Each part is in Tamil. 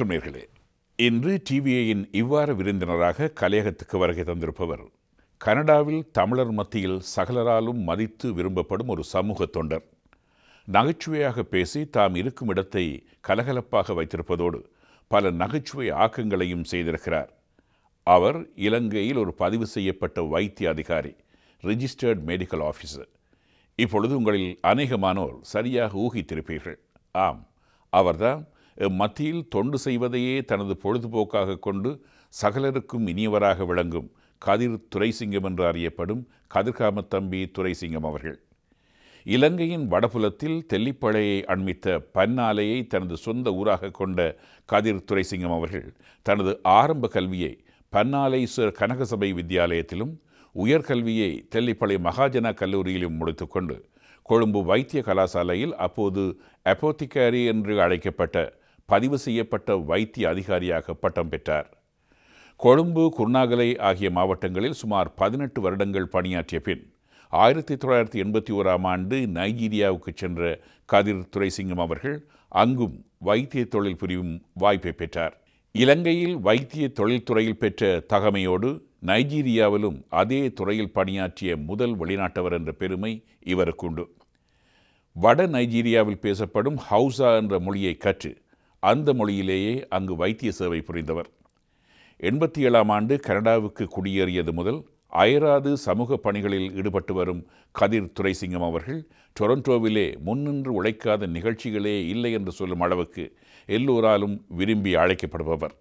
நேயர்களே, இன்று டிவிஐயின் இவ்வாறு விருந்தினராக கலையகத்துக்கு வருகை தந்திருப்பவர் கனடாவில் தமிழர் மத்தியில் சகலராலும் மதித்து விரும்பப்படும் ஒரு சமூக தொண்டர். நகைச்சுவையாக பேசி தாம் இருக்கும் இடத்தை கலகலப்பாக வைத்திருப்பதோடு பல நகைச்சுவை ஆக்கங்களையும் செய்திருக்கிறார். அவர் இலங்கையில் ஒரு பதிவு செய்யப்பட்ட வைத்திய அதிகாரி, ரிஜிஸ்டர்ட் மெடிக்கல் ஆஃபீஸர். இப்பொழுது உங்களில் அநேகமானோர் சரியாக ஊகித்திருப்பீர்கள். ஆம், அவர்தான் மத்தியில் தொண்டு செய்வதையே தனது பொழுதுபோக்காக கொண்டு சகலருக்கும் இனியவராக விளங்கும் கதிர் துரைசிங்கம் என்று அறியப்படும் கதிர்காமத்தம்பி துரைசிங்கம் அவர்கள். இலங்கையின் வடபுலத்தில் தெல்லிப்பளையை அண்மித்த பன்னாலையை தனது சொந்த ஊராக கொண்ட கதிர் துரைசிங்கம் அவர்கள் தனது ஆரம்ப கல்வியை பன்னாலைஸ்வர் கனகசபை வித்தியாலயத்திலும் உயர்கல்வியை தெல்லிப்பளை மகாஜனா கல்லூரியிலும் முடித்துக்கொண்டு கொழும்பு வைத்திய கலாசாலையில் அப்போது அப்போத்திகாரி என்று அழைக்கப்பட்ட பதிவு செய்யப்பட்ட வைத்திய அதிகாரியாக பட்டம் பெற்றார். கொழும்பு, குர்நாகலை ஆகிய மாவட்டங்களில் சுமார் 18 வருடங்கள் பணியாற்றிய பின் 1981 நைஜீரியாவுக்கு சென்ற கதிர் துரைசிங்கம் அவர்கள் அங்கும் வைத்திய தொழில் புரியும் வாய்ப்பை பெற்றார். இலங்கையில் வைத்திய தொழில்துறையில் பெற்ற தகமையோடு நைஜீரியாவிலும் அதே துறையில் பணியாற்றிய முதல் வெளிநாட்டவர் என்ற பெருமை இவருக்குண்டு. வட நைஜீரியாவில் பேசப்படும் ஹவுசா என்ற மொழியை கற்று அந்த மொழியிலேயே அங்கு வைத்திய சேவை புரிந்தவர். 87 கனடாவுக்கு குடியேறியது முதல் அயராது சமூக பணிகளில் ஈடுபட்டு வரும் கதிர் துரைசிங்கம் அவர்கள் டொரண்டோவிலே முன்னின்று உழைக்காத நிகழ்ச்சிகளே இல்லை என்று சொல்லும் அளவுக்கு எல்லோராலும் விரும்பி அழைக்கப்படுபவர்.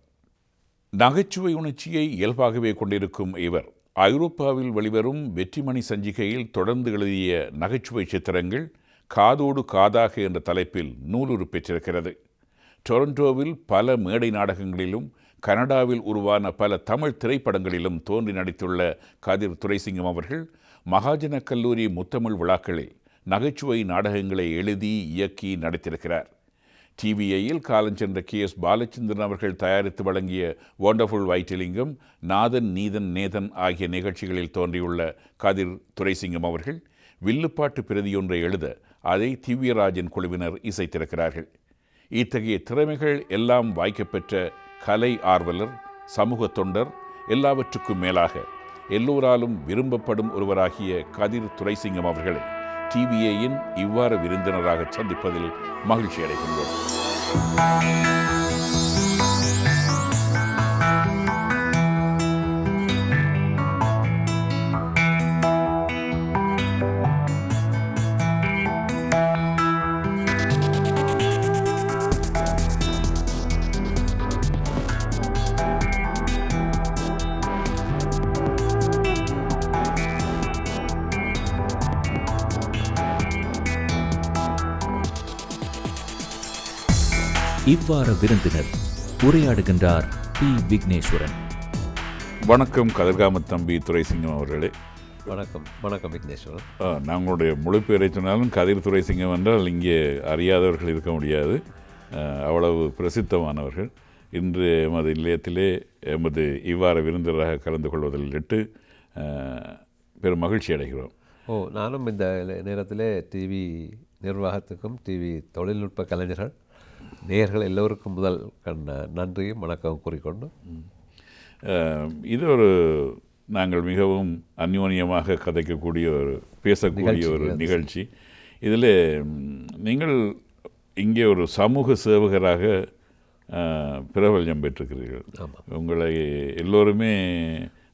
நகைச்சுவை உணர்ச்சியை இயல்பாகவே கொண்டிருக்கும் இவர் ஐரோப்பாவில் வெளிவரும் வெற்றிமணி சஞ்சிகையில் தொடர்ந்து எழுதிய நகைச்சுவை சித்திரங்கள் காதோடு காதாக என்ற தலைப்பில் நூலுரு பெற்றிருக்கிறது. டொரண்டோவில் பல மேடை நாடகங்களிலும் கனடாவில் உருவான பல தமிழ் திரைப்படங்களிலும் தோன்றி நடித்துள்ள கதிர் துரைசிங்கம் அவர்கள் மகாஜன கல்லூரி முத்தமிழ் விழாக்களில் நகைச்சுவை நாடகங்களை எழுதி இயக்கி நடித்திருக்கிறார். டிவிஐயில் காலஞ்சென்ற KS பாலச்சந்திரன் அவர்கள் தயாரித்து வழங்கிய வண்டர்ஃபுல் வைத்திலிங்கம், நாதன் நீதன் நேதன் ஆகிய நிகழ்ச்சிகளில் தோன்றியுள்ள கதிர் துரைசிங்கம் அவர்கள் வில்லுப்பாட்டு பிரதியொன்றை எழுத அதை திவ்யராஜன் குழுவினர் இசைத்திருக்கிறார்கள். இத்தகைய திறமைகள் எல்லாம் வாய்க்கப்பெற்ற கலை ஆர்வலர், சமூக தொண்டர், எல்லாவற்றுக்கும் மேலாக எல்லோராலும் விரும்பப்படும் ஒருவராகிய கதிர் துரைசிங்கம் அவர்களை டிவிஐயின் இவ்வாறு விருந்தினராக சந்திப்பதில் மகிழ்ச்சி அடைகின்றோம். இவ்வாறு விருந்தினர் உரையாடுகின்றார் பி. விக்னேஸ்வரன். வணக்கம் கதிர்காமத்தம்பி துரைசிங்கம் அவர்களே. வணக்கம். வணக்கம் விக்னேஸ்வரன். நாங்களுடைய முழு பேரை சொன்னாலும் கதிர் துரைசிங்கம் என்றால் இங்கே அறியாதவர்கள் இருக்க முடியாது. அவ்வளவு பிரசித்தமானவர்கள். இன்று எமது நிலையத்திலே எமது இவ்வாறு விருந்தினராக கலந்து கொள்வதில் பெரும் மகிழ்ச்சி அடைகிறோம். நானும் இந்த நேரத்தில் டிவி நிர்வாகத்துக்கும் டிவி தொழில்நுட்ப கலைஞர்கள் நேயர்கள் எல்லோருக்கும் முதல் நன்றியும் வணக்கம் கூறிக்கொண்டு, இது நாங்கள் மிகவும் அந்யோன்யமாக கதைக்கக்கூடிய பேசக்கூடிய ஒரு நிகழ்ச்சி. இதில் நீங்கள் இங்கே ஒரு சமூக சேவகராக பிரபல்யம் பெற்றிருக்கிறீர்கள். உங்களை எல்லோருமே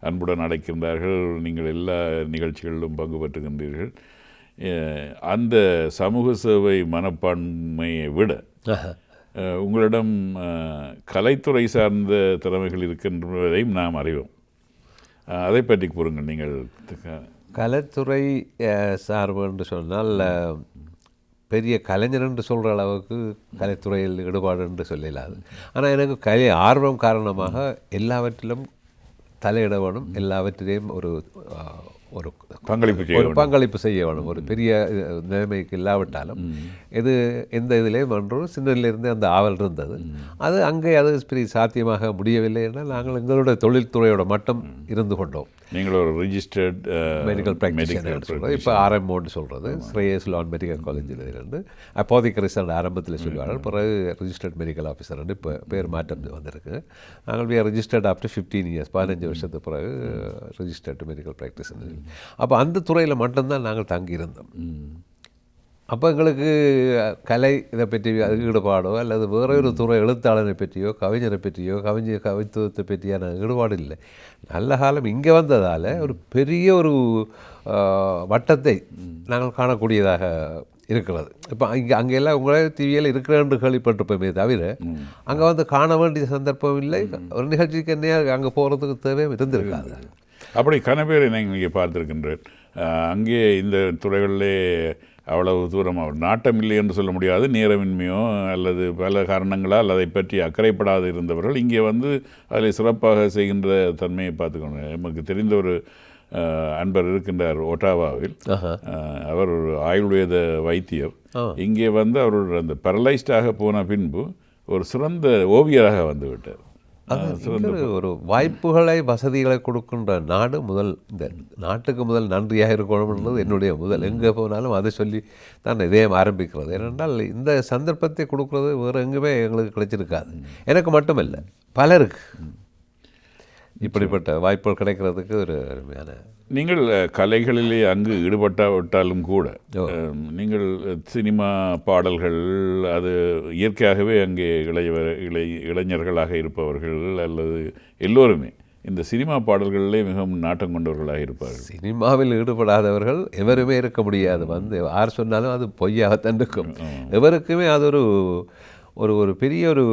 அன்புடன் அழைக்கின்றார்கள். நீங்கள் எல்லா நிகழ்ச்சிகளிலும் பங்கு பெற்றுகின்றீர்கள். அந்த சமூக சேவை மனப்பான்மையை விட உங்களிடம் கலைத்துறை சார்ந்த திறமைகள் இருக்கின்றதையும் நாம் அறிவோம். அதை பற்றி கூறுங்கள். நீங்கள் கலைத்துறை சார்பு என்று சொன்னால் பெரிய கலைஞர் என்று சொல்கிற அளவுக்கு கலைத்துறையில் ஈடுபாடு என்று சொல்லலாது. ஆனால் எனக்கு கலை ஆர்வம் காரணமாக எல்லாவற்றிலும் தலையிட வேணும், எல்லாவற்றிலையும் ஒரு ஒரு பங்களிப்பு செய்ய வேணும். ஒரு பெரிய நிலைமைக்கு இல்லாவிட்டாலும் இது எந்த இதுலேயும் ஒன்று சின்னதிலிருந்து அந்த ஆவல் இருந்தது. அது அங்கே அது பெரிய சாத்தியமாக முடியவில்லை என்றால் நாங்கள் எங்களுடைய தொழில்துறையோட மட்டும் இருந்து கொண்டோம். நீங்கள் ஒரு ரிஜிஸ்டர்ட் மெடிக்கல் ப்ராக்டிஷனர் சொல்கிறது, இப்போ RMOன்னு சொல்கிறது, ஸ்ரேயஸ் லான் மெடிக்கல் காலேஜில் இருந்து அப்போதைக்கு ஆரம்பத்தில் சொல்லுவார்கள், பிறகு ரிஜிஸ்டர்ட் மெடிக்கல் ஆஃபீஸர் இப்போ பேர் மாற்றம் வந்திருக்கு. நாங்கள் ரிஜிஸ்டர்ட் ஆஃப்டர் 15 இயர்ஸ், 15 வருஷத்துக்கு பிறகு ரிஜிஸ்டர்டு மெடிக்கல் ப்ராக்டிஷனர். அப்போ அந்த துறையில் மட்டும்தான் நாங்கள் தங்கியிருந்தோம். அப்போ எங்களுக்கு கலை இதை பற்றி ஈடுபாடோ அல்லது வேற ஒரு துறை எழுத்தாளரை பற்றியோ கவிஞரை பற்றியோ கவித்துவத்தை பற்றியான ஈடுபாடு இல்லை. நல்ல காலம் இங்கே வந்ததால் ஒரு பெரிய ஒரு வட்டத்தை நாங்கள் காணக்கூடியதாக இருக்கிறது. இப்போ அங்கெல்லாம் உங்களே டிவியில் இருக்கிறேன்னு கேள்விப்பட்டிருப்போமே தவிர அங்கே வந்து காண வேண்டிய சந்தர்ப்பம் இல்லை. ஒரு நிகழ்ச்சிக்கு என்ன அங்கே போகிறதுக்கு தேவையும் இருந்திருக்காது. அப்படி கனப்பேரை நீங்கள் இங்கே பார்த்துருக்கின்றேன். அங்கே இந்த துறைகளிலே அவ்வளவு தூரம் அவர் நாட்டம் இல்லை என்று சொல்ல முடியாது. நேரமின்மையோ அல்லது பல காரணங்களால் அதை பற்றி அக்கறைப்படாது இருந்தவர்கள் இங்கே வந்து அதில் சிறப்பாக செய்கின்ற தன்மையை பார்த்துக்கணும். நமக்கு தெரிந்த ஒரு அன்பர் இருக்கின்றார் ஒட்டாவாவில். அவர் ஒரு ஆயுர்வேத வைத்தியர். இங்கே வந்து அவரோட அந்த பேரலைஸ்டாக போன பின்பு ஒரு சிறந்த ஓவியராக வந்து விட்டார். அது ஒரு வாய்ப்புகளை வசதிகளை கொடுக்கின்ற நாடு முதல் இந்த நாட்டுக்கு முதல் நன்றியாக இருக்கணும்ன்றது என்னுடைய முதல். எங்கே போனாலும் அதை சொல்லி தான் இதயம் ஆரம்பிக்கிறது. ஏனென்றால் இந்த சந்தர்ப்பத்தை கொடுக்குறது வேறு எங்குமே எங்களுக்கு கிடைச்சிருக்காது. எனக்கு மட்டுமில்லை, பலருக்கு இப்படிப்பட்ட வாய்ப்புகள் கிடைக்கிறதுக்கு ஒரு அருமையான. நீங்கள் கலைகளிலே அங்கு ஈடுபட்டாவிட்டாலும் கூட நீங்கள் சினிமா பாடல்கள் அது இயற்கையாகவே அங்கே இளைஞர்களாக இருப்பவர்கள் அல்லது எல்லோருமே இந்த சினிமா பாடல்களிலே மிகவும் நாட்டம் கொண்டவர்களாக இருப்பார்கள். சினிமாவில் ஈடுபடாதவர்கள் எவருமே இருக்க முடியாது. வந்து யார் சொன்னாலும் அது பொய்யாகத்தான் இருக்கும். எவருக்குமே அது ஒரு பெரிய ஒரு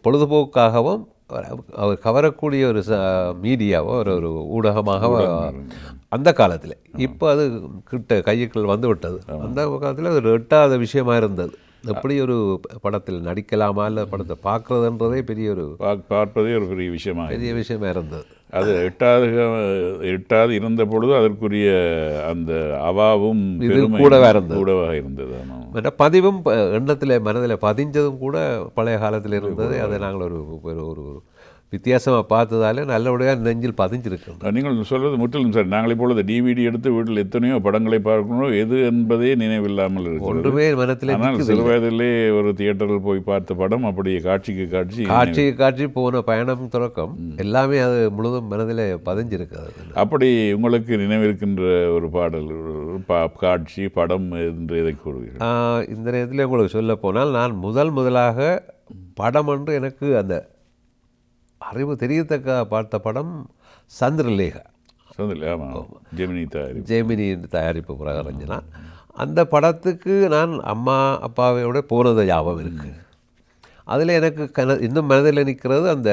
பொழுதுபோக்காகவும் அவர் கவரக்கூடிய ஒரு மீடியாவோ ஒரு ஊடகமாக அந்த காலத்தில். இப்போ அது கையுக்குள் வந்து விட்டது. அந்த காலத்தில் ஒரு எட்டாத விஷயமா இருந்தது. எப்படி ஒரு படத்தில் நடிக்கலாமா இல்லை படத்தை பார்க்குறதுன்றதே பார்ப்பதே ஒரு பெரிய விஷயமா இருந்தது. அது எட்டாவது இருந்த பொழுது அதற்குரிய அந்த அவாவும் கூடவாக இருந்தது. பதிவும் எண்ணத்தில் மனதில் பதிஞ்சதும் கூட பழைய காலத்தில் இருந்தது. அதை நாங்கள் ஒரு வித்தியாசமாக பார்த்ததாலே நல்லபடியாக நெஞ்சில் பதிஞ்சிருக்கு. நீங்கள் சொல்வது முற்றிலும் சார். நாங்கள் இப்பொழுது டிவிடி எடுத்து வீட்டில் எத்தனையோ படங்களை பார்க்கணும், எது என்பதே நினைவில்லாமல் இருக்கு. ஒன்றுமே மனத்தில். ஆனால் சிறு வயதிலே ஒரு தியேட்டரில் போய் பார்த்த படம் அப்படியே காட்சி போன பயணம் தொடக்கம் எல்லாமே அது முழுதும் மனதில் பதிஞ்சிருக்காது. அப்படி உங்களுக்கு நினைவிருக்கின்ற ஒரு பாடல், காட்சி, படம் என்று எதை கூறுவீர்கள்? இந்த நேரத்தில் உங்களுக்கு சொல்ல போனால் நான் முதலாக படம் என்று எனக்கு அந்த அறிவு தெரியத்தக்க பார்த்த படம் சந்திரலேகா. ஜெமினி தயாரிப்பு பிரகரஞ்சனா. அந்த படத்துக்கு நான் அம்மா அப்பாவோட போனது ஞாபகம் இருக்குது. அதில் எனக்கு இன்னும் மனதில் நிற்கிறது அந்த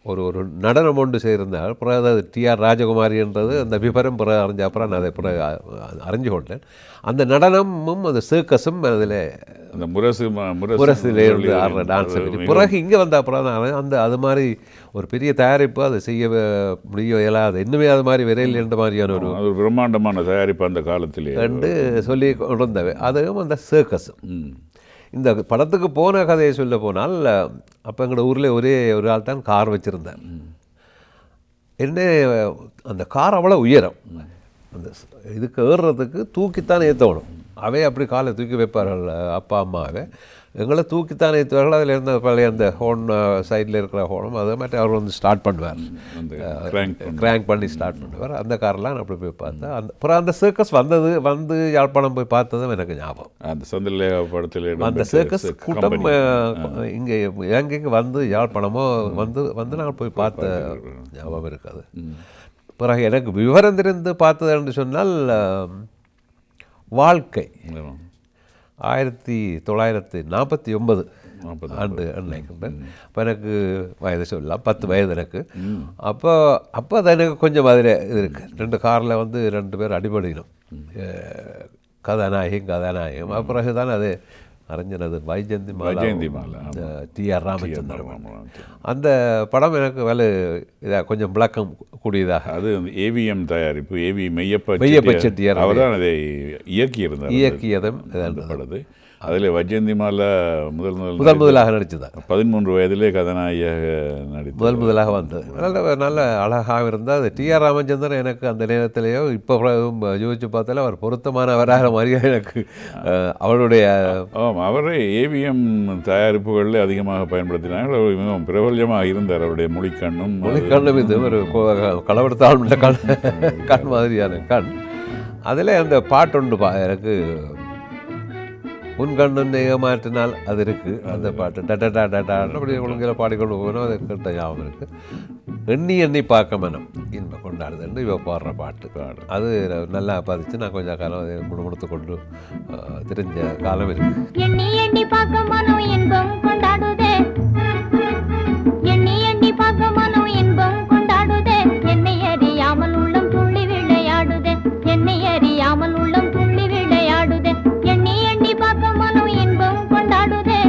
ஒரு நடனம் ஒன்று சேர்ந்தால் பிறகு அது TR ராஜகுமாரி என்றது அந்த விபரம் பிறகு அறிஞ்ச அப்புறம் நான் அதை பிறகு அறிஞ்சு கொண்டேன். அந்த நடனமும் அந்த சர்க்கஸும் அதில் அந்த முரசிலிருந்து ஆடுற டான்ஸ் பிறகு இங்கே வந்த அப்புறம் அந்த அது மாதிரி ஒரு பெரிய தயாரிப்பு அதை செய்ய முடிய இயலாது, இன்னுமே அது மாதிரி விரையில் என்ற மாதிரியான ஒரு பிரம்மாண்டமான தயாரிப்பு அந்த காலத்திலே என்று சொல்லி கொண்டிருந்தவை. அதுவும் அந்த சர்க்கஸும். இந்த படத்துக்கு போன கதையை சொல்ல போனால் அப்போ எங்களோட ஊரில் ஒரே ஒரு ஆள் தான் கார் வச்சுருந்தேன். என்ன அந்த கார் அவ்வளோ உயரம், அந்த இதுக்கு ஏறுறதுக்கு தூக்கித்தான் ஏற்றணும். அவை அப்படி காலை தூக்கி வைப்பார்கள் அப்பா அம்மாவை. எங்களை தூக்கித்தான் ஏற்றுவார்கள். அதில் இருந்த பழைய அந்த ஹோன் சைடில் இருக்கிற ஹோனும் அதை மாதிரி அவர் வந்து ஸ்டார்ட் பண்ணுவார், கிராங்க் பண்ணி ஸ்டார்ட் பண்ணுவார். அந்த காரெலாம் அப்படி போய் பார்த்தேன். அப்புறம் அந்த சர்க்கஸ் வந்து யாழ்ப்பாணம் போய் பார்த்ததும் எனக்கு ஞாபகம். அந்த சந்திரலேகா படத்தில் அந்த சர்க்கஸ் கூட்டம் இங்கே இலங்கைக்கு வந்து யாழ்ப்பாணமோ வந்து நாங்கள் போய் பார்த்த ஞாபகம் இருக்காது. பிறகு எனக்கு விவரம் தெரிந்து பார்த்தது என்று சொன்னால் வாழ்க்கை 1949 ஆண்டு நினைக்கின்றேன். அப்போ எனக்கு வயது சொல்லலாம் 10 வயது எனக்கு. அப்போ அது எனக்கு கொஞ்சம் அதில் இது இருக்குது. 2 காரில் வந்து 2 பேர் அடிபடிக்கணும், கதாநாயகம். பிறகு தான் அது அறிஞனது வைஜந்தி வைஜெயந்திமாலா, டிஆர் ராமச்சந்திரன். அந்த படம் எனக்கு இதாக கொஞ்சம் விளக்கம் கூடியதாக. அது ஏவிஎம் தயாரிப்பு, ஏவி மெய்யப்ப செட்டியார் அவர் தான் அதை இயக்கியிருந்தார். இயக்கியதும் படது அதில் வைஜெயந்திமாலா முதலாக நடித்ததான். 13 வயதிலே கதாநாயகியாக நடித்து முதலாக வந்தது. நல்ல அழகாக இருந்தால் அது டிஆர் ராமச்சந்திரன் எனக்கு அந்த நேரத்திலேயோ இப்போ யோசிச்சு பார்த்தாலே அவர் பொருத்தமானவராக மாதிரியே எனக்கு அவருடைய அவரை ஏவிஎம் தயாரிப்புகளில் அதிகமாக பயன்படுத்தினாங்க. அவர் மிகவும் பிரபல்யமாக இருந்தார். அவருடைய மொழிக்கண்ணும் இது ஒரு களவெடுத்தாள் கண் மாதிரியான கண். அதில் அந்த பாட்டு எனக்கு உன் கண்ணன் ஏமாற்றினால் அது இருக்குது. அந்த பாட்டு டட்டா டட்டா அப்படி ஒழுங்கில் பாடிக்கொண்டு போகணும். அது கிட்ட ஞாபகம் இருக்குது. எண்ணி எண்ணி பார்க்க மனம் இன்ப கொண்டாடுதுன்னு இவ பாடுற பாட்டு. அது நல்லா பதிச்சு நான் கொஞ்சம் காலம் அதை முணுமுணுத்து கொண்டு தெரிஞ்ச காலம் இருக்குது. எண்ணி எண்ணி பார்க்க மனம் இன்பம் கொண்டாடுதே, எண்ணி எண்ணி பார்க்க மனம் இன்பம் கொண்டாடுதே, என்னை அறியாமல் உள்ளம் துள்ளி விளையாடுதே, என்னை அறியாமல் உள்ளம் துள்ளி விளையாடுதே, எண்ணி எண்ணி பார்க்க மனம் இன்பம் கொண்டாடுதே,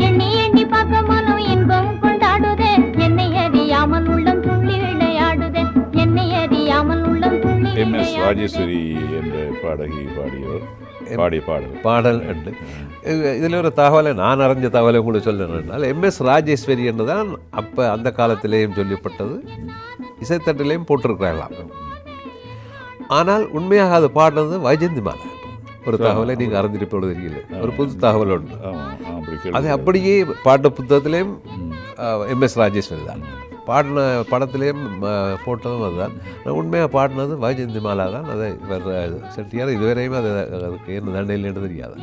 எண்ணி எண்ணி பார்க்க மனம் இன்பம் கொண்டாடுதே, என்னை அறியாமல் உள்ளம் துள்ளி விளையாடுதே, என்னை அறியாமல் உள்ளம் துள்ளி MS ராஜேஸ்வரி என்ற பாடகி பாடிய பாடல் உண்டு. இதில் ஒரு தகவலை நான் அறிஞ்ச தகவலை உங்களுக்கு சொல்லணும்னால் MS ராஜேஸ்வரி என்று தான் அப்போ அந்த காலத்திலேயும் சொல்லப்பட்டது, இசைத்தட்டிலையும் போட்டிருக்கிறாங்களாம். ஆனால் உண்மையாக அது பாடினது வைஜெயந்திமாலா. ஒரு தகவலை நீங்கள் அறிஞ்சிருப்பது தெரியல, ஒரு புது தகவல் உண்டு. அது அப்படியே பாட்ட புத்தகத்திலேயும் MS ராஜேஸ்வரி தான் பாடின, படத்திலேயும் போட்டதும் அதுதான். உண்மையாக பாடினது வைஜெயந்திமாலா தான். அதை செட்டியார் இதுவரையும் அதுக்கு என்ன தண்டையில் தெரியாது,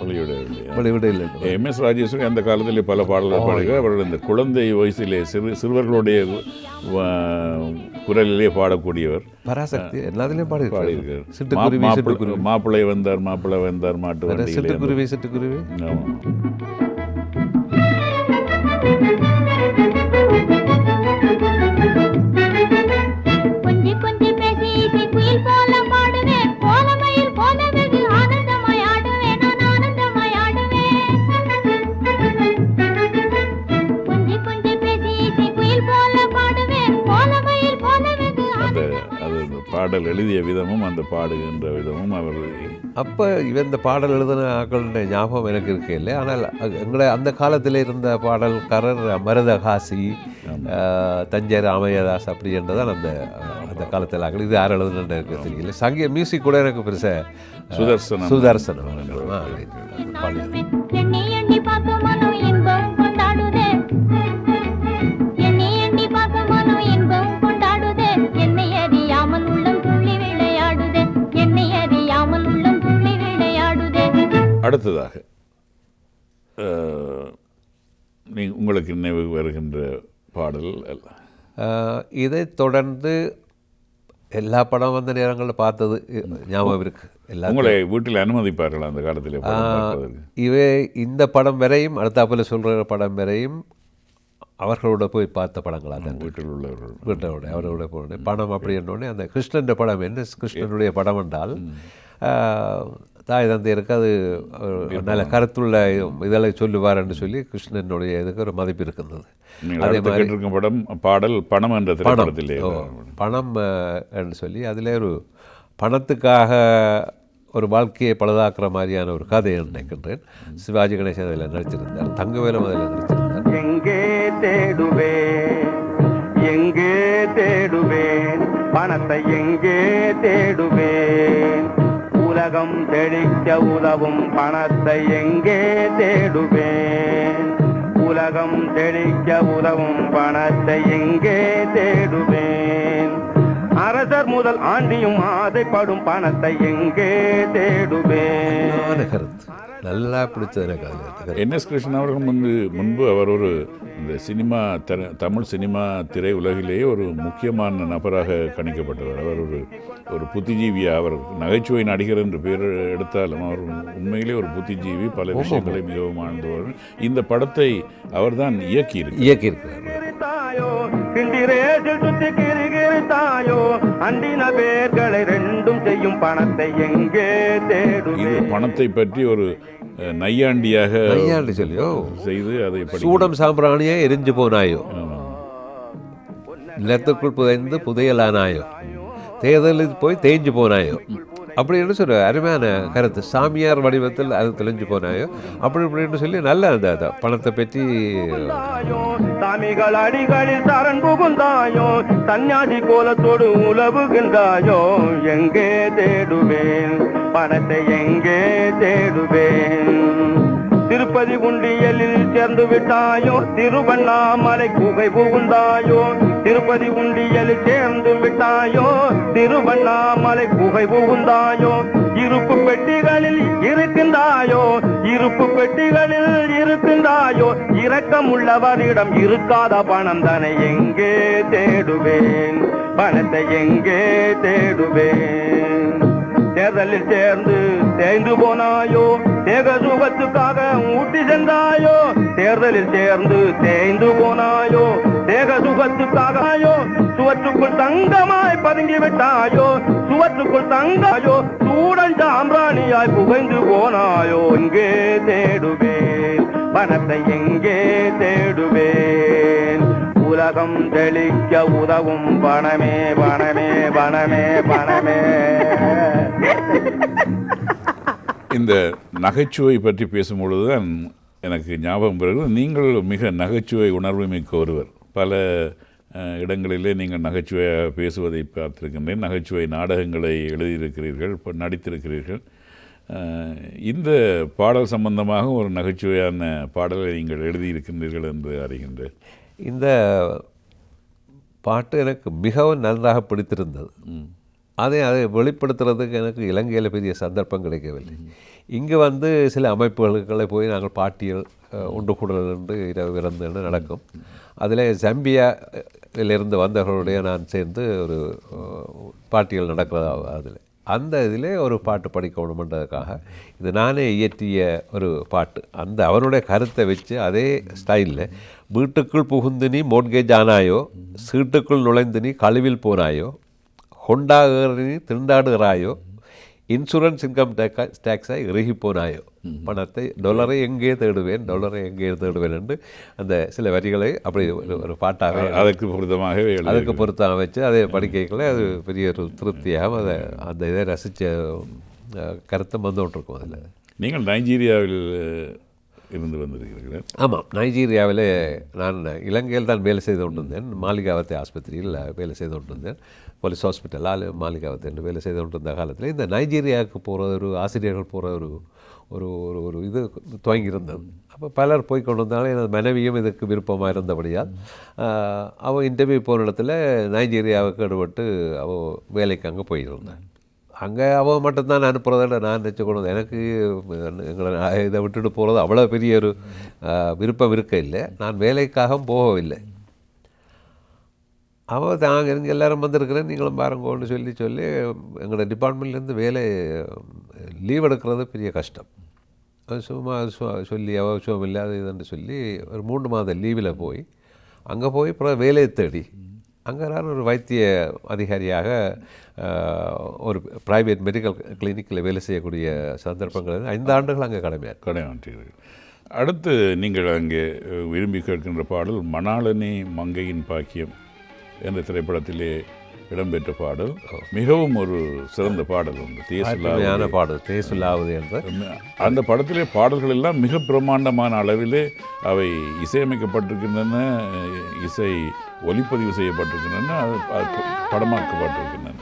வெளிவிட இல்லை. MS ராஜேஸ்வரி அந்த காலத்திலே பல பாடல்கள் பாடுகிறார். அவர்கள் இந்த குழந்தை வயசிலே சிறுவர்களுடைய குரலிலே பாடக்கூடியவர். பராசக்தி எல்லாத்துலேயும் பாடியிருக்கார். மாப்பிள்ளை வந்தார் மாட்டு வண்டி, சிட்டுக்குருவி. கொஞ்சி கொஞ்சி பேசி குயில் போல பாடுவேன், கோலமயில் போல வெகு ஆனந்தமாய் ஆடுவேன், நான் ஆனந்தமாய் ஆடுவேன். கொஞ்சி கொஞ்சி பேசி குயில் போல பாடுவேன், கோலமயில் போல வெகு அந்த பாடல் எழுதிய விதமும் அந்த பாடுகின்ற விதமும் அவர் அப்போ இந்த பாடல் எழுதின ஆக்களுடைய ஞாபகம் எனக்கு இருக்கு இல்லை. ஆனால் எங்களை அந்த காலத்தில் இருந்த பாடல்காரர் மருதகாசி, தஞ்சை ராமையதாஸ் அப்படி என்றதான் அந்த காலத்தில் ஆக்கள். இது யார் எழுதுன்னு எனக்கு தெரியல. சங்கீத மியூசிக் கூட எனக்கு பெருசாக சுதர்சனம் பாடியது. எண்ணி எண்ணி பார்க்க மனம் இன்பம் கொண்டாடுதே, எண்ணி எண்ணி பார்க்க மனம் இன்பம் கொண்டாடுதே, என்னை அறியாமல் உள்ளம் துள்ளி விளையாடுதே, என்னை அறியாமல் உள்ளம் துள்ளி விளையாடுதே. அடுத்ததாக உங்களுக்கு நினைவு வருகின்ற பாடல் இதை தொடர்ந்து எல்லா படம் வந்த நேரங்களில் பார்த்தது ஞாபகம் இருக்கு. உங்களை வீட்டில் அனுமதிப்பார்கள் அந்த காலத்தில்? இந்த படம் வரையும் அடுத்தாப்புல சொல்கிற படம் வரையும் அவர்களோட போய் பார்த்த படங்களாக தான். வீட்டோட அவரோட போனேன். படம் அப்படி என்னோடனே அந்த கிருஷ்ணன் படம் என்ன, கிருஷ்ணனுடைய படம் என்றால் தாய் தந்தையருக்கு அது நல்ல கருத்துள்ள இதெல்லாம் சொல்லுவார் என்று சொல்லி கிருஷ்ணனுடைய இதுக்கு ஒரு மதிப்பு இருக்கின்றது. அதே மாதிரி படம் பாடல் பணம் என்ற திரைப்படத்திலே பணம் என்று சொல்லி அதில் ஒரு பணத்துக்காக ஒரு வாழ்க்கையை பழுதாக்குற மாதிரியான ஒரு கதையை நினைக்கின்றேன். சிவாஜி கணேசன் அதில் நடிச்சிருந்தார், தங்கவேலும் அதில் நடிச்சிருந்தார். எங்கே தேடுவேன் எங்கே தேடுவேன் பணத்தை எங்கே தேடுவேன், உலகம் செழிக்க உதவும் பணத்தை எங்கே தேடுவேன், உலகம் செழிக்க உதவும் பணத்தை எங்கே தேடுவேன், அரசர் முதல் ஆண்டியும் ஆதைப்படும் பணத்தை எங்கே தேடுவேன். நல்லா பிடிச்சது எனக்கு. NS கிருஷ்ணன் அவர்கள் முன்பு அவர் ஒரு இந்த சினிமா தமிழ் சினிமா திரை உலகிலேயே ஒரு முக்கியமான நபராக கணிக்கப்பட்டவர். அவர் ஒரு புத்திஜீவியாக, அவர் நகைச்சுவை நடிகர் என்று பெயர் எடுத்தாலும் அவர் உண்மையிலே ஒரு புத்திஜீவி, பல விஷயங்களை மிகவும் ஆழ்ந்தவர். இந்த படத்தை அவர்தான் இயக்கியிருக்கிறார். அண்டின பேர்களை ரெண்டும் செய்யும் பணத்தை எங்கே தேடுவேன். இது பணத்தை பற்றி ஒரு நையாண்டியாக நையாண்டி சொல்லியோ செய்து அதை சூடம் சாம்பிராணியே எரிஞ்சு போனாயோ, நிலத்துக்குள் புதைந்து புதையலானாயோ, தேர்தலில் போய் தேஞ்சு போனாயோ அப்படின்னு சொல்ற அருமையான கருத்து. சாமியார் வடிவத்தில் அது தெளிஞ்சு போனாயோ அப்படி இப்படின்னு சொல்லி நல்ல அந்த பணத்தை பற்றி. சாமிகள் அடிகளில் சரண் புகுந்தாயோ, சன்னியாசி கோலத்தோடு உலவுகின்றாயோ, எங்கே தேடுவேன் பணத்தை எங்கே தேடுவேன்? திருப்பதி உண்டியலில் சேர்ந்து விட்டாயோ, திருவண்ணாமலை குகை புகுந்தாயோ, திருப்பதி உண்டியலில் சேர்ந்து விட்டாயோ, திருவண்ணாமலை குகை புகுந்தாயோ, இருப்பு பெட்டிகளில் இருக்கின்றாயோ, இருப்பு பெட்டிகளில் இருக்கின்றாயோ, இரக்கம் உள்ளவரிடம் இருக்காத பணம் தானே எங்கே தேடுவேன் பணத்தை எங்கே தேடுவேன்? தேர்தலில் சேர்ந்து தேய்ந்து போனாயோ, தேக சுகத்துக்காக ஊட்டி சென்றாயோ, தேர்தலில் சேர்ந்து தேய்ந்து போனாயோ, தேக சுகத்துக்காகயோ, சுவற்றுக்குள் தங்கமாய் பதுங்கி விட்டாயோ, சுவற்றுக்குள் தங்காயோ, சூடன் சாம்பிராணியாய் புகைந்து போனாயோ, எங்கே தேடுவேன் பணத்தை எங்கே தேடுவேன்? உலகம் தெளிக்க உதவும் பணமே பணமே பணமே பணமே. இந்த நகைச்சுவை பற்றி பேசும்பொழுதுதான் எனக்கு ஞாபகம் வருகிறது, நீங்கள் மிக நகைச்சுவை உணர்வு மிக்க ஒருவர். பல இடங்களிலே நீங்கள் நகைச்சுவையாக பேசுவதை பார்த்திருக்கின்றேன். நகைச்சுவை நாடகங்களை எழுதியிருக்கிறீர்கள், நடித்திருக்கிறீர்கள். இந்த பாடல் சம்பந்தமாக ஒரு நகைச்சுவையான பாடலை நீங்கள் எழுதியிருக்கின்றீர்கள் என்று அறிகின்றேன். இந்த பாட்டு எனக்கு மிகவும் நன்றாக பிடித்திருந்தது. அதை வெளிப்படுத்துறதுக்கு எனக்கு இலங்கையில் பெரிய சந்தர்ப்பம் கிடைக்கவில்லை. இங்கே வந்து சில அமைப்புகளுக்குள்ளே போய் நாங்கள் பாட்டியல் உண்டு கூடல் என்று இரவு இறந்து நடக்கும். அதில் ஜம்பியாவிலிருந்து வந்தவர்களுடைய நான் சேர்ந்து ஒரு பாட்டியல் நடக்கிறதா அதில் அந்த இதிலே ஒரு பாட்டு படிக்கணுமென்றதுக்காக இது நானே இயற்றிய ஒரு பாட்டு. அந்த அவருடைய கருத்தை வச்சு அதே ஸ்டைலில், வீட்டுக்குள் புகுந்து நீ மோட்கேஜ் ஆனாயோ, சீட்டுக்குள் நுழைந்து நீ கழுவில் போனாயோ, ஹொண்டா ஏறி நீ திண்டாடுகிறாயோ, இன்சூரன்ஸ் இன்கம் டேக்ஸாக இறுகி போனாயோ, பணத்தை டாலரை எங்கே தேடுவேன் டாலரை எங்கே தேடுவேன் என்று அந்த சில வரிகளை அப்படி ஒரு பாட்டாக அதுக்கு பொருத்தமாக வச்சு அதை படிக்கல. அது பெரிய ஒரு திருப்தியாக அதை அந்த இதை ரசித்த கருத்தை வந்துகிட்ருக்கும். அதில் நீங்கள் நைஜீரியாவில் இருந்து வந்திருக்கிறீர்கள். ஆமாம், நைஜீரியாவில் நான் இலங்கையில் தான் வேலை செய்து கொண்டிருந்தேன். மாளிகாவத்தை ஆஸ்பத்திரியில் வேலை செய்து கொண்டிருந்தேன். போலீஸ் ஹாஸ்பிட்டல் மாளிகாவத்தை என்று வேலை செய்து கொண்டிருந்த காலத்தில் இந்த நைஜீரியாவுக்கு போகிற ஒரு ஆசிரியர்கள் போகிற ஒரு ஒரு ஒரு இது துவங்கியிருந்தது. அப்போ பலர் போய் கொண்டு வந்தாலும் எனது மனைவியும் இதுக்கு விருப்பமாக இருந்தபடியால் அவள் இன்டர்வியூ போகிற இடத்துல நைஜீரியாவுக்கு ஈடுபட்டு அவள் வேலைக்கு அங்கே போயிருந்தேன். அங்கே அவள் மட்டும்தான் அனுப்புகிறதில்ல நான் நினச்சி கொண்டு வந்தேன். எனக்கு எங்களை இதை விட்டுட்டு போகிறது அவ்வளோ பெரிய ஒரு விருப்பம் இருக்க இல்லை. நான் வேலைக்காக போகவில்லை. அவள் நாங்கள் இங்கே எல்லோரும் வந்திருக்கிறேன், நீங்களும் பாருங்கன்னு சொல்லி எங்களோட டிபார்ட்மெண்ட்லேருந்து வேலை லீவ் எடுக்கிறது பெரிய கஷ்டம். சும்மா சொல்லி அவசியம் இல்லாத இதுன்னு சொல்லி ஒரு 3 மாத லீவில் போய் அங்கே போய் அப்புறம் வேலையை தேடி அங்கே நான் ஒரு வைத்திய அதிகாரியாக ஒரு ப்ரைவேட் மெடிக்கல் கிளினிக்கில் வேலை செய்யக்கூடிய சந்தர்ப்பங்கள் 5 ஆண்டுகள் அங்கே கடமையாற்றீர்கள். அடுத்து நீங்கள் அங்கே விரும்பி கேட்கின்ற பாடல் மணாளனே மங்கையின் பாக்கியம் என்ற திரைப்படத்திலே இடம்பெற்ற பாடல். மிகவும் ஒரு சிறந்த பாடல் உண்டு, தேசுல்லாத பாடல் தேசுல்லாவது என்ற அந்த படத்திலே பாடல்கள் எல்லாம் மிக பிரமாண்டமான அளவிலே அவை இசையமைக்கப்பட்டிருக்கின்றன, இசை ஒலிப்பதிவு செய்யப்பட்டிருக்கின்றன, படமாக்கப்பட்டிருக்கின்றன.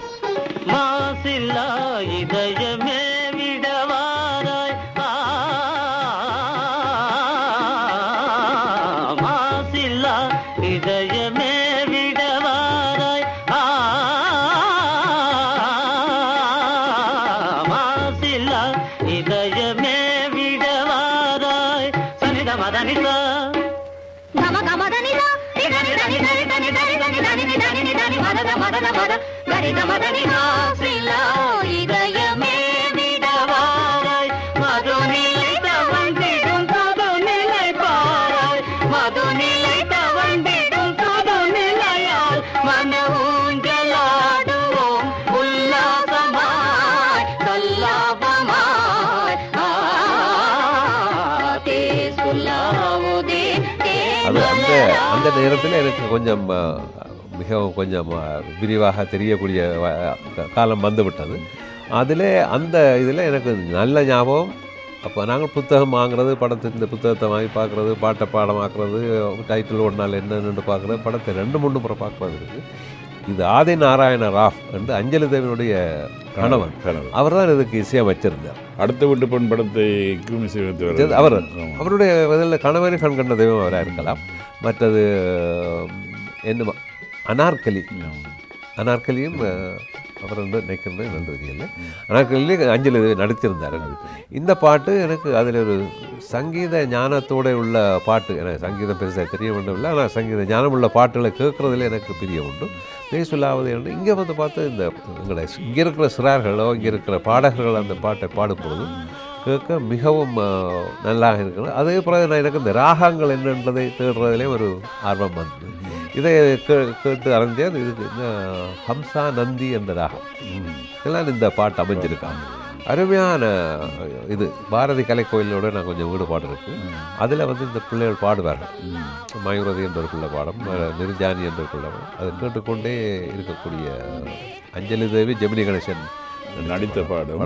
அந்த நேரத்தில் எனக்கு கொஞ்சம் மிகவும் கொஞ்சம் விரிவாக தெரியக்கூடிய காலம் வந்துவிட்டது. அதில் அந்த இதில் எனக்கு நல்ல ஞாபகம். அப்போ நாங்கள் புத்தகம் வாங்குறது, இந்த புத்தகத்தை வாங்கி பார்க்குறது, பாட்டை பாடமாக்குறது, டைட்டில் ஒரு நாள் என்னென்னு பார்க்குறது, படத்தை 2-3 முறை பார்க்குறது இருக்குது. இது ஆதி நாராயண ராவ் என்று அஞ்சலி தேவியினுடைய கணவன், அவர் தான் இதுக்கு இசையமைச்சிருந்தார். அடுத்த வீட்டு பெண் படத்தைக்கும் இசையமைத்தவர் அவர். அவருடைய இதில் கணவனை கண் கண்ட தெய்வம் அவராக இருக்கலாம். மற்றது என்ன அனார்கலியும் அவர் நினைக்கிறேன் நன்றி தெரியல. அனார்கலியே அஞ்சலி தேவி நடித்திருந்தார். இந்த பாட்டு எனக்கு அதில் ஒரு சங்கீத ஞானத்தோடு உள்ள பாட்டு. எனக்கு சங்கீதம் பெருசாக தெரிய வேண்டும் இல்லை, ஆனால் சங்கீத ஞானம் உள்ள பாட்டுகளை கேட்குறதுல எனக்கு பிரியம் உண்டு. சொல்லாவது என்று இங்கே வந்து பார்த்து இந்த எங்களை இங்கே இருக்கிற சிறார்களோ இங்கே இருக்கிற பாடகர்கள் அந்த பாட்டை பாடும்பொழுது கேட்க மிகவும் நல்லாக இருக்கிறது. அதே பிறகு நான் எனக்கு இந்த ராகங்கள் என்னன்றதை தேடுறதுலேயே ஒரு ஆர்வம் வந்தது. இதை கேட்டு அறிஞ்சேன். இதுக்கு ஹம்சா நந்தி என்ற ராகம் இதெல்லாம் இந்த பாட்டு அமைஞ்சிருக்காங்க. அருமையான இது பாரதி கலைக்கோயிலோடு நான் கொஞ்சம் ஈடுபாடு இருக்குது. அதில் வந்து இந்த பிள்ளைகள் பாடுவார்கள். மயூரதி என்ற ஒரு பிள்ளை பாடம், நிர்ஜானி என்ற ஒரு பிள்ளை பாடம். அதை கேட்டுக்கொண்டே இருக்கக்கூடிய அஞ்சலி தேவி, ஜெமினி கணேசன் நடித்த படம்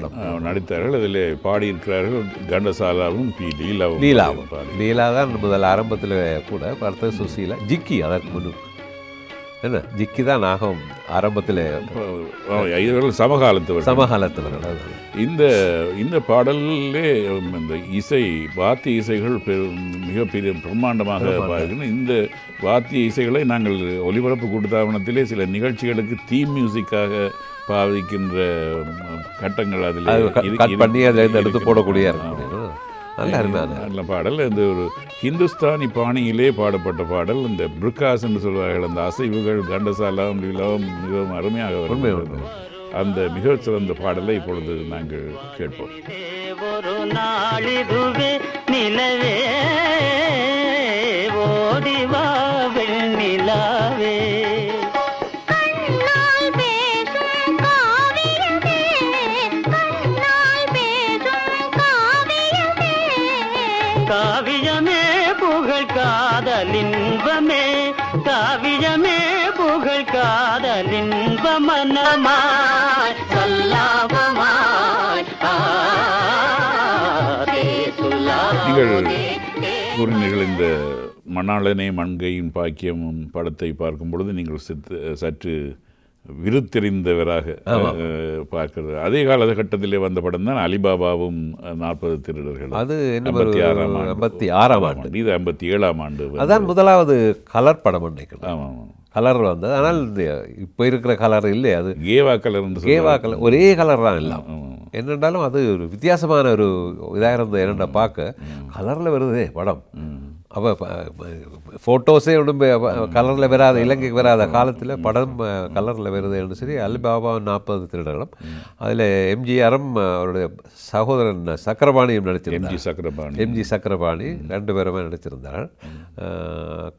நடித்தார்கள். அதில் பாடியிருக்கிறார்கள் கண்டசாலாவும் லீலா தான் முதல் ஆரம்பத்தில் கூட. அடுத்தது சுசீலா, ஜிக்கி. அதற்கு முன்னு என்ன ஜிக்கி தான் நாகம் ஆரம்பத்தில் சமகாலத்தவர்கள். இந்த பாடலே இந்த இசை வாத்திய இசைகள் மிக பெரிய பிரம்மாண்டமாக பாருங்கள். இந்த வாத்திய இசைகளை நாங்கள் ஒலிபரப்பு கூட்டுத்தாபனத்திலே சில நிகழ்ச்சிகளுக்கு தீம் மியூசிக்காக பாவிக்கின்ற கட்டங்கள் அதில் பண்ணி அதில் எடுத்து போடக்கூடிய நல்ல பாடல். இந்த ஒரு ஹிந்துஸ்தானி பாணியிலே பாடப்பட்ட பாடல். இந்த பிருக்காஸ் என்று சொல்வார்கள். அந்த அசைவுகள் கண்டசாலாம் மிகவும் அருமையாக அந்த மிக சிறந்த பாடலை இப்பொழுது நாங்கள் கேட்போம். ஒரு நாளிதுவே நிலவே ஓடிவா வெண்ணிலாவே காவியமே புகழ் காதலின்பமே காவியமே புகழ் காதலின்பமனமாய் சல்லாபமாய் நீங்கள் கூறினீர்கள் இந்த மணாளனே மண்கையின் பாக்கியமும் படத்தை பார்க்கும் பொழுது நீங்கள் சற்று விருத்தெறிந்தவராக பார்க்கிறது. அதே காலகட்டத்திலே வந்த படம் தான் அலிபாபாவும் 40 திருடர்கள். அது 56ஆம் ஆண்டு. இது 57ஆம் ஆண்டு. அதான் முதலாவது கலர் படம் நினைக்கிறேன். ஆமாம், கலர் வந்தது. ஆனால் இப்போ இருக்கிற கலர் இல்லை, அது கேவா கலர். ஒரே கலர் தான் எல்லாம். என்னென்றாலும் அது ஒரு வித்தியாசமான ஒரு இதாக இருந்தது. என்னென்னா பார்க்க கலரில் வருதே படம். அப்போ ஃபோட்டோஸே ஒன்றும் கலரில் வராத, இலங்கைக்கு வராத காலத்தில் படம் கலரில் வருதுன்னு சரி. அலிபாபா 40 திருடர்களும் அதில் எம்ஜிஆரும் அவருடைய சகோதரன் சக்கரபாணியும் நடிச்சிருந்தார். எம்ஜி சக்கரபாணி 2 பேருமே நடிச்சிருந்தார்கள்.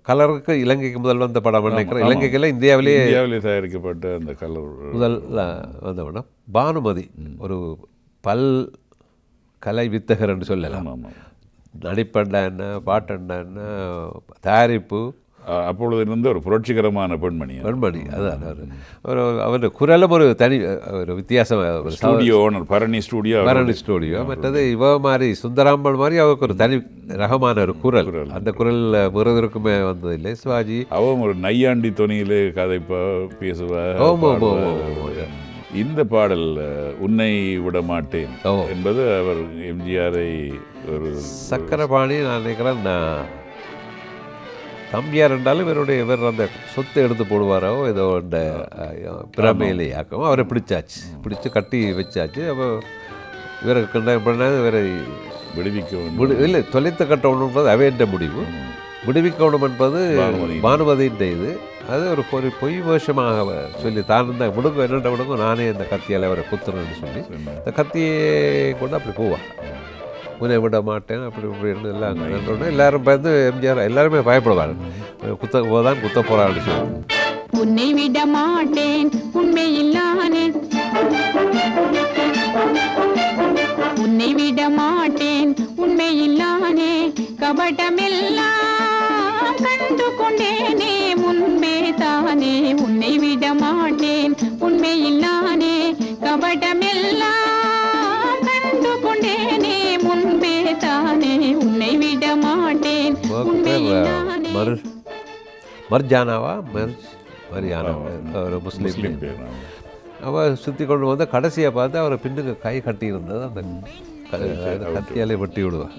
கலருக்கு இலங்கைக்கு முதல் வந்த படம் நினைக்கிறேன். இலங்கைக்கெல்லாம் இந்தியாவிலேயே தயாரிக்கப்பட்ட அந்த கலர் முதல் வந்த படம். பானுமதி ஒரு பல் கலை வித்தகர் என்று சொல்லலாம். நடிப்பண்டா என்ன, பாட்டண்டா என்ன, தயாரிப்பு. அப்பொழுது இருந்து ஒரு புரட்சிகரமான பெண்மணி. அதான் ஒரு அவருடைய குரலும் ஒரு தனி ஒரு வித்தியாசம். Studio owner Bharani studio. மற்றது இவ மாதிரி சுந்தராம்பல் மாதிரி அவருக்கு ஒரு தனி ரகமான ஒரு குரல். அந்த குரல் விருதுக்குமே வந்ததில்லை. சிவாஜி அவன் ஒரு நையாண்டி தொனியிலே கதைப்பா பேசுவா. இந்த பாடல் உன்னை விட மாட்டேன் என்பது அவர் எம்ஜிஆரை ஒரு சக்கரபாணி நான் நினைக்கிறேன். தம்பியார் என்றாலும் இவர் அந்த சொத்தை எடுத்து போடுவாரோ ஏதோ அந்த பிரமையிலேயாக்கும் அவரை பிடிச்சு கட்டி வச்சாச்சு. அப்போ இவரை பண்ணாது இவரை விடுவிக்க இல்லை, தொலைத்து கட்டணுன்றது அவையன்ற முடிவு. விடுவிக்கணும் என்பது பானுமதின்ற இது. அது ஒரு பொய் வேஷமாக சொல்லி தான் இருந்தால் விடுங்க, என்னென்ன விடுங்க, நானே அந்த கத்தியால் அவரை குத்துறேன்னு சொல்லி இந்த கத்தியை கொண்டு அப்படி போவான். உன்னை விட மாட்டேன் அப்படி இப்படி எல்லாம் எல்லாரும் பயந்து எம்ஜிஆர் எல்லாருமே பயப்படுவாங்க. குத்த போறான்னு சொல்லி உன்னை விட மாட்டேன் உண்மையில்லானே, உன்னை விட மாட்டேன் உண்மையில்லானே, கபடமெல்லாம் கண்டு கொண்டேனே முன்பே தானே உன்னை விட மாட்டேன் உண்மையில் நானே கபடமெல்லாம் கண்டு கொண்டேனே முன்பே தானே உன்னை விட மாட்டேன் உண்மையில் நானே. மர்ஜானாவா மரியானா ஒரு முஸ்லீம் அவள் சுற்றி கொண்டு வந்து கடைசியை பார்த்து அவரை பின்னுக்கு கை கட்டி இருந்தது அந்த கத்தியாலே வெட்டி விடுவார்.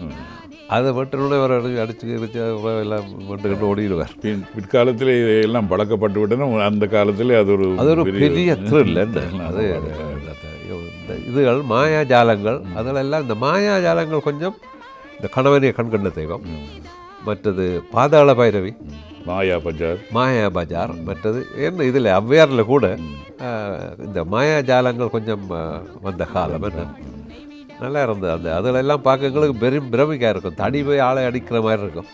அதை வெட்டினோட அவர் அடிச்சு எல்லாம் வெட்டுக்கிட்டு ஓடிடுவார். பிற்காலத்தில் எல்லாம் பழக்கப்பட்டு விட்டன. அந்த காலத்தில் அது ஒரு பெரிய த்ரில் என்ன அது. இதுகள் மாயாஜாலங்கள் அதிலெல்லாம் இந்த மாயாஜாலங்கள் கொஞ்சம் இந்த கணவனிய கண்கண்ட தெய்வம், மற்றது பாதாள பைரவி, மாயா பஜார், மற்றது என்ன இதில் ஔவையாரில் கூட இந்த மாயாஜாலங்கள் கொஞ்சம் வந்த காலம் என்ன நல்லா இருந்தது. அந்த அதிலெல்லாம் பார்க்க எங்களுக்கு பெரும் பிரமிக்காக இருக்கும். தடி போய் ஆளை அடிக்கிற மாதிரி இருக்கும்.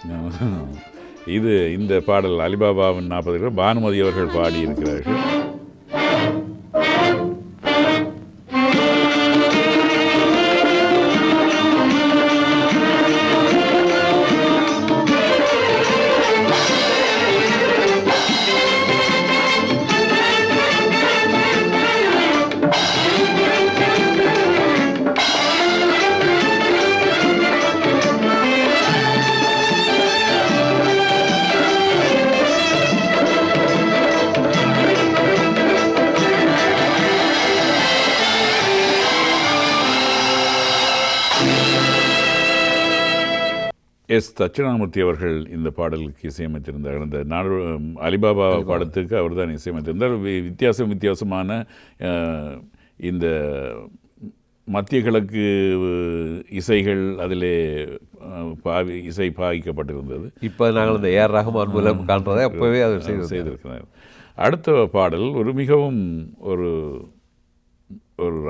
இந்த பாடல் அலிபாபாவின் 40 பானுமதி அவர்கள் பாடி இருக்கிறார்கள். எஸ். தட்சிணாமூர்த்தி அவர்கள் இந்த பாடலுக்கு இசையமைத்திருந்தார். இந்த அலிபாபா பாடத்துக்கு அவர் தான் இசையமைத்திருந்தார். வித்தியாசமான இந்த மத்திய கிழக்கு இசைகள் அதிலே இசை பாவிக்கப்பட்டிருந்தது. இப்போ நாங்கள் இந்த ஏஆர் ரஹ்மான் மூலம் காண்றதை அப்போவே அது செய்திருக்கிறார். அடுத்த பாடல் ஒரு மிகவும் ஒரு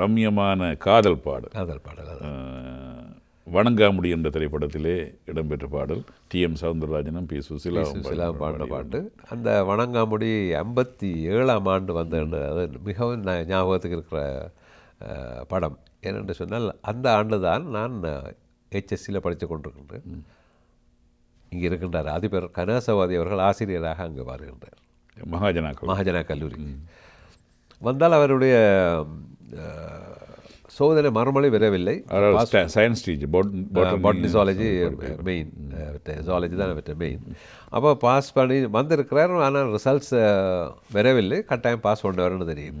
ரம்யமான காதல் பாடல். வணங்காமுடி என்ற திரைப்படத்திலே இடம்பெற்ற பாடல். டி.எம். சௌந்தரராஜனும் பி. சுசிலா பாடின பாட்டு. அந்த வணங்காமுடி 57ஆம் ஆண்டு வந்தது. அது மிகவும் ஞாபகத்துக்கு இருக்கிற படம். ஏனென்று சொன்னால் அந்த ஆண்டு தான் நான் HSCயில் படித்து கொண்டிருக்கின்றேன். இங்கே இருக்கின்றார் அதிபர் கனசவாதி அவர்கள் ஆசிரியராக அங்கே வருகின்றார் மகாஜனா கல்லூரி. வந்தால் அவருடைய சோதனை மறுமொழி வரவில்லை. சயின்ஸ் பாட்னிசாலஜி மெயின், ஜுவாலஜி தான் அவற்றை மெயின். அப்போ பாஸ் பண்ணி வந்திருக்கிறார். ஆனால் ரிசல்ட்ஸ் வரவில்லை. கட்டாயம் பாஸ் பண்ணுவார்னு தெரியும்.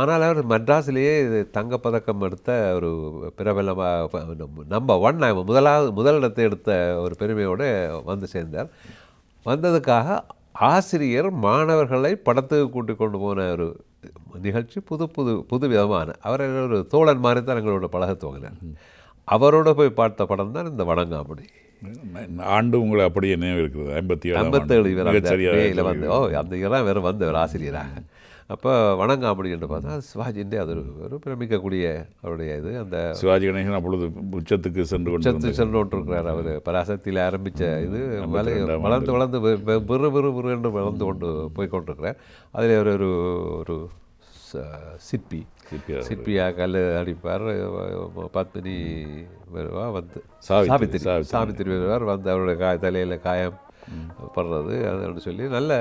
ஆனால் அவர் மெட்ராஸ்லேயே தங்கப்பதக்கம் எடுத்த ஒரு பிரபலமாக நம்பர் 1 முதலிடத்தை எடுத்த ஒரு பெருமையோடு வந்து சேர்ந்தார். வந்ததுக்காக ஆசிரியர் மாணவர்களை படத்துக்கு கூட்டிக் கொண்டு போன ஒரு நிகழ்ச்சி. புது விதமான அவர் ஒரு தோழன் மாதிரி தான் எங்களோட பழக துவங்கினார். அவரோட போய் பார்த்த படம் தான் இந்த வணங்காமுடி. ஆண்டு உங்களை அப்படியே நினைவு இருக்கிறது. 57 வந்து அந்த இடம் வேறு வந்தவர் ஆசிரியராக. அப்போ வணங்காமுடி என்று பார்த்தா சிவாஜின்றே அது ஒரு பிரமிக்கக்கூடிய அவருடைய இது. அந்த சிவாஜி கணேசன் அப்பொழுது உச்சத்துக்கு சென்று கொண்டிருக்கிறார். அவர் பராசக்தியில் ஆரம்பித்த இது வளர்ந்து விறு என்று வளர்ந்து கொண்டு போய் கொண்டிருக்கிறார். அதில் ஒரு சிற்பியாக கல் அடிப்பார். பத்மினி வருவா வந்து சாவித்திரி வருவார் வந்து அவருடைய தலையில் காயம் படுறது அதுன்னு சொல்லி நல்ல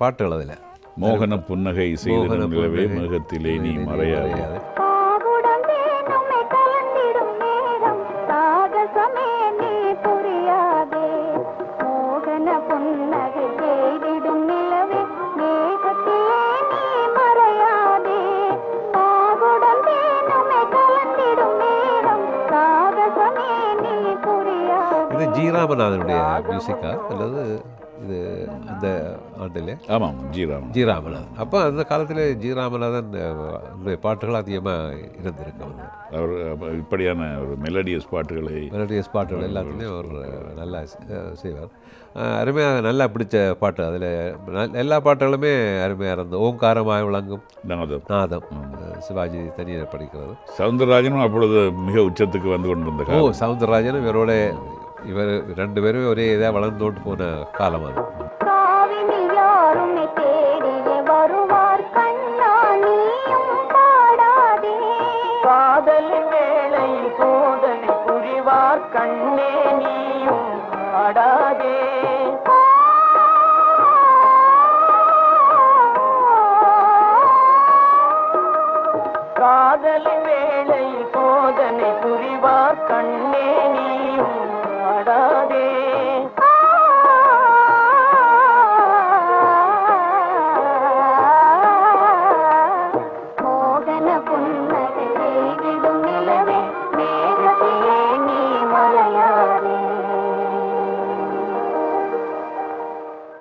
பாட்டுகள். அதில் மோகன புன்னகை செய்த நிலவே மேகத்திலே நீ மறையாதே. இது ஜி ராமநாதனுடைய மியூசிக்கா அல்லது இது அந்த ஆண்டிலே? ஆமாம், ஜி ராமநாதன். அப்போ அந்த காலத்தில் ஜி ராமநாதன் பாட்டுகள் அதிகமாக இருந்திருக்கு. அவர் இப்படியான ஒரு மெலடியஸ் பாட்டுகள் எல்லாத்துலேயும் அவர் நல்லா செய்வார். அருமையாக நல்லா பிடிச்ச பாட்டு. அதில் எல்லா பாட்டுகளுமே அருமையாக இருந்தது. ஓங்காரமாக விளங்கும் நாதம் சிவாஜி தனியாக படிக்கிறது. சவுந்தரராஜனும் அப்பொழுது மிக உச்சத்துக்கு வந்து கொண்டிருந்த சவுந்தரராஜனும் இவர் 2 பேரும் ஒரே இதாக வளர்ந்தோட்டு போன காலம் அது.